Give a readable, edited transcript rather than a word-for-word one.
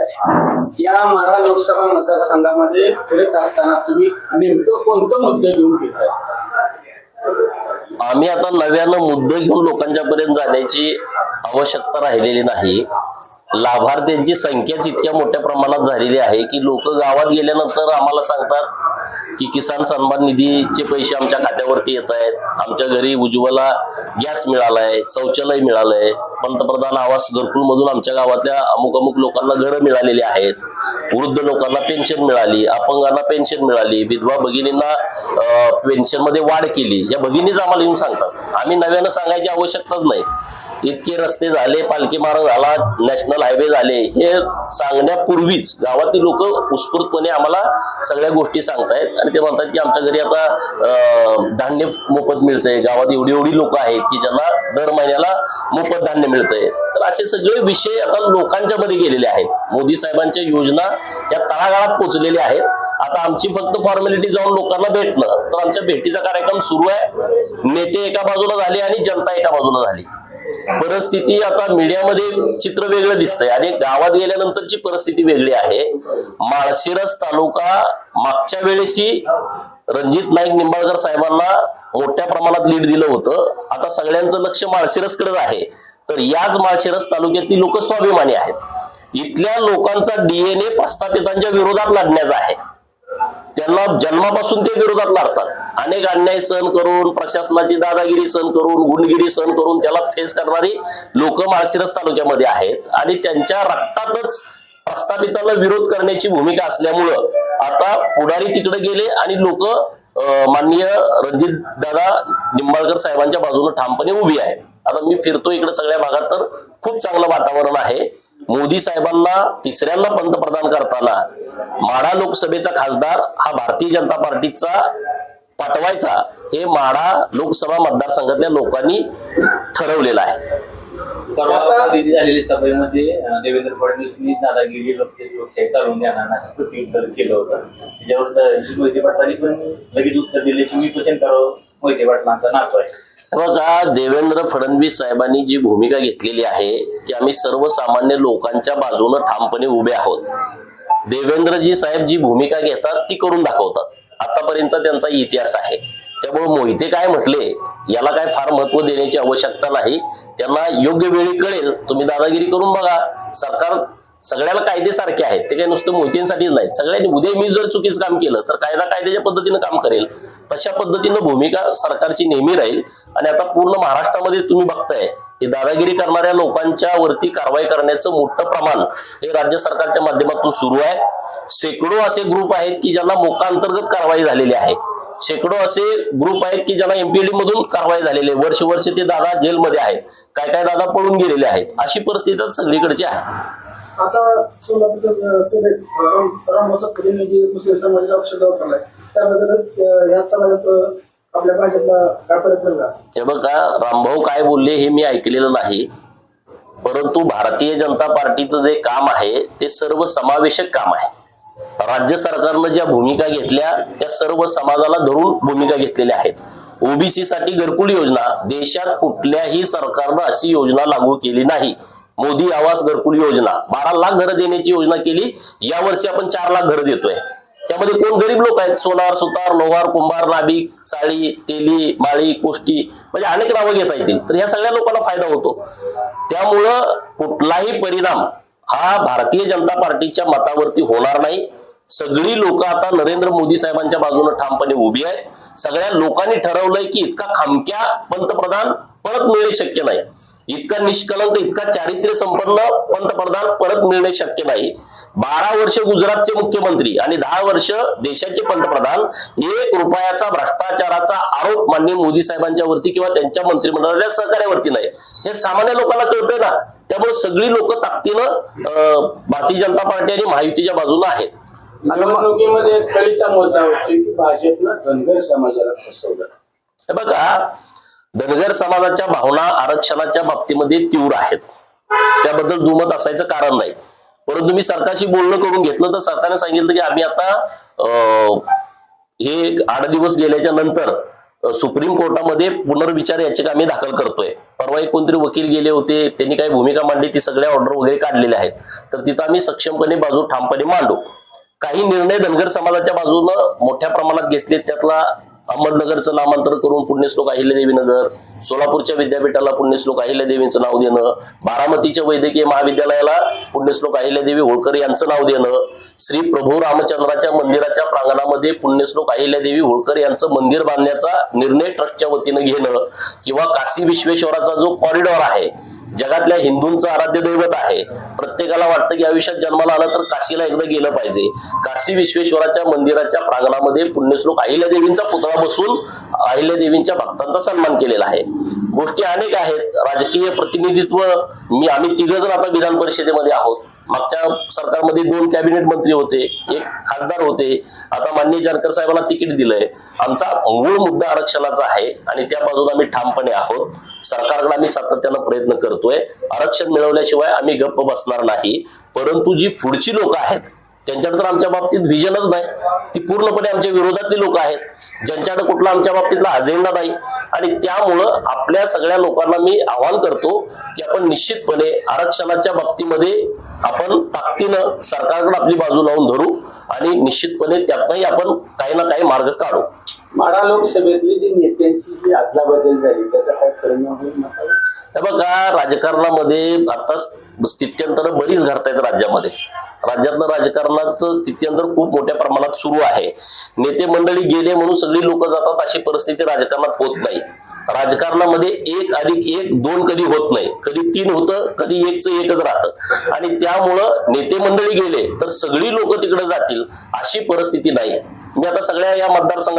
आहे. या माढा लोकसभा मतदारसंघामध्ये फिरत असताना तुम्ही नेमकं कोणतं मुद्दे घेऊन फिरताय? आम्ही आता नव्यानं मुद्दे घेऊन लोकांच्या पर्यंत जाण्याची आवश्यकता राहिलेली नाही. लाभार्थ्यांची संख्याच इतक्या मोठ्या प्रमाणात झालेली आहे की लोक गावात गेल्यानंतर आम्हाला सांगतात की किसान सन्मान निधीचे पैसे आमच्या खात्यावरती येत आहेत, आमच्या घरी उज्ज्वला गॅस मिळालाय, शौचालय मिळालंय, पंतप्रधान आवास घरकुल मधून आमच्या गावातल्या अमुक अमुक लोकांना घरं मिळालेली आहेत, वृद्ध लोकांना पेन्शन मिळाली, अपंगांना पेन्शन मिळाली, विधवा भगिनींना पेन्शन मध्ये वाढ केली. या भगिनीच आम्हाला येऊन सांगतात. आम्ही नव्यानं सांगायची आवश्यकताच नाही. इतके रस्ते झाले, पालखी मार्ग झाला, नॅशनल हायवे झाले, हे सांगण्यापूर्वीच गावातील लोक उत्स्फूर्तपणे आम्हाला सगळ्या गोष्टी सांगतायत आणि ते म्हणतात की आमच्या घरी आता धान्य मोफत मिळतंय, गावात एवढी एवढी लोक आहेत की ज्यांना दर महिन्याला मोफत धान्य मिळतंय. तर असे सगळे विषय आता लोकांच्या मध्ये गेलेले आहेत. मोदी साहेबांच्या योजना या तळागाळात पोहोचलेल्या आहेत. आता आमची फक्त फॉर्मॅलिटी जाऊन लोकांना भेटणं. तर आमच्या भेटीचा कार्यक्रम सुरू आहे. नेते एका बाजूला झाले आणि जनता एका बाजूला झाली. परिस्थिती आता मीडियामध्ये चित्र वेगळं दिसतंय आणि गावात गेल्यानंतरची परिस्थिती वेगळी आहे. माळशिरस तालुका मागच्या वेळेसही रणजित नाईक निंबाळकर साहेबांना मोठ्या प्रमाणात लीड दिलं होतं. आता सगळ्यांचं लक्ष माळशिरसकडेच आहे. तर याच माळशिरस तालुक्यातली लोक स्वाभिमानी आहेत. इथल्या लोकांचा DNA प्रस्थापितांच्या विरोधात लढण्याचा आहे. त्यांना जन्मापासून ते विरोधात लढतात. अनेक अन्याय सहन करून, प्रशासनाची दादागिरी सहन करून, गुंडगिरी सहन करून त्याला फेस करणारी लोक माळशिरस तालुक्यामध्ये आहेत आणि त्यांच्या रक्तातच प्रस्थापितांना विरोध करण्याची भूमिका असल्यामुळं आता पुढारी तिकडे गेले आणि लोक माननीय रणजित दादा निंबाळकर साहेबांच्या बाजूने ठामपणे उभी आहेत. आता मी फिरतो इकडे सगळ्या भागात तर खूप चांगलं वातावरण आहे. मोदी साहेबांना तिसऱ्यांदा पंतप्रधान करताना माढा लोकसभेचा खासदार हा भारतीय जनता पार्टीचा पाठवायचा हे माढा लोकसभा मतदारसंघातल्या लोकांनी ठरवलेलं आहे. परवा दिली झालेल्या सभेमध्ये देवेंद्र फडणवीसांनी दादागिरी लोकशाही चालवून देणार असं प्रत्युत्तर केलं होतं. त्याच्यावर मोहिते पाटलांनी पण लगेच उत्तर दिले की मी कुशेंकरराव मोहिते पाटलांचा नातू आहे. बघा, देवेंद्र फडणवीस साहेबांनी जी भूमिका घेतलेली आहे की आम्ही सर्वसामान्य लोकांच्या बाजूने ठामपणे उभे आहोत. देवेंद्रजी साहेब जी भूमिका घेतात ती करून दाखवतात. आतापर्यंतचा त्यांचा इतिहास आहे. त्यामुळे मोहिते काय म्हटले याला काय फार महत्व देण्याची आवश्यकता नाही. त्यांना योग्य वेळी कळेल. तुम्ही दादागिरी करून बघा. सरकार सगळ्याला कायदे सारखे आहेत. ते काही नुसतं मोहितेंसाठीच नाहीत. सगळ्यांनी उद्या मी जर चुकीचं काम केलं तर कायदा कायद्याच्या पद्धतीनं काम करेल. तशा पद्धतीनं भूमिका सरकारची नेहमी राहील. आणि आता पूर्ण महाराष्ट्रामध्ये तुम्ही बघताय की दादागिरी करणाऱ्या लोकांच्या वरती कारवाई करण्याचं मोठं प्रमाण हे राज्य सरकारच्या माध्यमातून सुरू आहे. शेकडो असे ग्रुप आहेत की ज्यांना मोका अंतर्गत कारवाई झालेली आहे. शेकडो असे ग्रुप आहेत की ज्यांना MPD मधून कारवाई झालेली आहे. वर्ष ते दादा जेलमध्ये आहेत. काय काय दादा पळून गेलेले आहेत. अशी परिस्थिती सगळीकडची आहे. आता सोलापूरच्या सभेत रामप्रसाद पुढे जी मुस्लिम समाजाला औषध वापरलाय त्याबद्दल ह्या समाजात आपल्या भाजपला काय फरक पडला? हे बघा, रामभाऊ काय बोलले हे मी ऐकलेलं नाही. परंतु भारतीय जनता पार्टीचं जे काम आहे ते सर्व समावेशक काम आहे. राज्य सरकारनं ज्या भूमिका घेतल्या त्या सर्व समाजाला धरून भूमिका घेतलेल्या आहेत. OBC साठी घरकुल योजना देशात कुठल्याही सरकारनं अशी योजना लागू केली नाही. मोदी आवास घरकुल योजना 12 लाख घरं देण्याची योजना केली. यावर्षी आपण 4 लाख घरं देतोय. त्यामध्ये कोण गरीब लोक आहेत? सोनार, सुतार, लोहार, कुंभार, नाभिक, साळी, तेली, माळी, कोष्टी म्हणजे अनेक नावं घेता येतील. तर या सगळ्या लोकांना फायदा होतो. त्यामुळं कुठलाही परिणाम हा भारतीय जनता पार्टीच्या मतावरती होणार नाही. सगळी लोक आता नरेंद्र मोदी साहेबांच्या बाजूने ठामपणे उभी आहेत. सगळ्या लोकांनी ठरवलंय की इतका खामक्या पंतप्रधान परत मिळणे शक्य नाही. इतका निष्कलंक, इतका चारित्र्य संपन्न पंतप्रधान परत मिळणे शक्य नाही. 12 वर्ष गुजरातचे मुख्यमंत्री आणि 10 वर्ष देशाचे पंतप्रधान. 1 रुपयाचा भ्रष्टाचाराचा आरोप माननीय मोदी साहेबांच्या वरती किंवा त्यांच्या मंत्रिमंडळाच्या सहकार्यावरती नाही. हे सामान्य लोकांना कळतंय ना. त्यामुळे सगळी लोक ताकदीनं भारतीय जनता पार्टी आणि महायुतीच्या बाजूने आहेत. निवडणुकीमध्ये कळीचा मुद्दा होतो की भाजपनं धनगर समाजाला फसवलं. हे बघा, धनगर समाजाच्या भावना आरक्षणाच्या बाबतीमध्ये तीव्र आहेत. त्याबद्दल दुमत असायचं कारण नाही. परंतु मी सरकारशी बोलणं करून घेतलं तर सरकारने सांगितलं की आम्ही आता हे 8 दिवस गेल्याच्या नंतर सुप्रीम कोर्टामध्ये पुनर्विचार याचिका आम्ही दाखल करतोय. परवा एक कोणतरी वकील गेले होते, त्यांनी काही भूमिका मांडली, ती सगळ्या ऑर्डर वगैरे काढलेल्या आहेत. तर तिथं आम्ही सक्षमपणे बाजू ठामपणे मांडू. काही निर्णय धनगर समाजाच्या बाजूनं मोठ्या प्रमाणात घेतले. त्यातला अहमदनगरचं नामांतर करून पुण्यश्लोक अहिल्यादेवी नगर, सोलापूरच्या विद्यापीठाला पुण्यश्लोक अहिल्यादेवींचं नाव देणं, बारामतीच्या वैद्यकीय महाविद्यालयाला पुण्यश्लोक अहिल्यादेवी होळकर यांचं नाव देणं, श्री प्रभू रामचंद्राच्या मंदिराच्या प्रांगणामध्ये पुण्यश्लोक अहिल्यादेवी होळकर यांचं मंदिर बांधण्याचा निर्णय ट्रस्टच्या वतीनं घेणं, किंवा काशी विश्वेश्वराचा जो कॉरिडॉर आहे, जगातल्या हिंदूंचं आराध्य दैवत आहे, प्रत्येकाला वाटतं की आयुष्यात जन्माला आलं तर काशीला एकदा गेलं पाहिजे. काशी विश्वेश्वराच्या मंदिराच्या प्रांगणामध्ये पुण्यश्लोक अहिल्यादेवींचा पुतळा बसून अहिल्यादेवींच्या भक्तांचा सन्मान केलेला आहे. गोष्टी अनेक आहेत. राजकीय प्रतिनिधित्व आम्ही 3 जण आता विधान परिषदेमध्ये आहोत. मागच्या सरकारमध्ये 2 कॅबिनेट मंत्री होते, 1 खासदार होते. आता माननीय जानकर साहेबांना तिकीट दिलंय. आमचा मूळ मुद्दा आरक्षणाचा आहे आणि त्या बाजूला आम्ही ठामपणे आहोत. सरकारकडे आम्ही सातत्यानं प्रयत्न करतोय. आरक्षण मिळवल्याशिवाय आम्ही गप्प बसणार नाही. परंतु जी पुढची लोक आहेत त्यांच्याकडे तर आमच्या बाबतीत व्हिजनच नाही. ती पूर्णपणे आमच्या विरोधातली लोक आहेत, ज्यांच्याकडे कुठला आमच्या बाबतीतला अजेंडा नाही. आणि त्यामुळं आपल्या सगळ्या लोकांना मी आवाहन करतो की आपण निश्चितपणे आरक्षणाच्या बाबतीमध्ये आपण ताकदीनं सरकारकडे आपली बाजू लावून धरू आणि निश्चितपणे त्यातनंही आपण काही ना काही मार्ग काढू. माढा लोकसभेतली जी नेत्यांची जी अदलाबदल झाली त्याचा काय परिणाम होईल? हे बघा, राजकारणामध्ये आता स्थित्यंतर बरीच घडतायत राज्यामध्ये. राज्यातलं राजकारणाचं स्थित्यंतर खूप मोठ्या प्रमाणात सुरू आहे. नेते मंडळी गेले म्हणून सगळी लोक जातात अशी परिस्थिती राजकारणात होत नाही. राजकारणामध्ये 1+1 2 कधी होत नाही. कधी 3 होतं, कधी 1चं 1च राहतं. आणि त्यामुळं नेते मंडळी गेले तर सगळी लोक तिकडे जातील अशी परिस्थिती नाही. मी आता सगळ्या या मतदारसंघात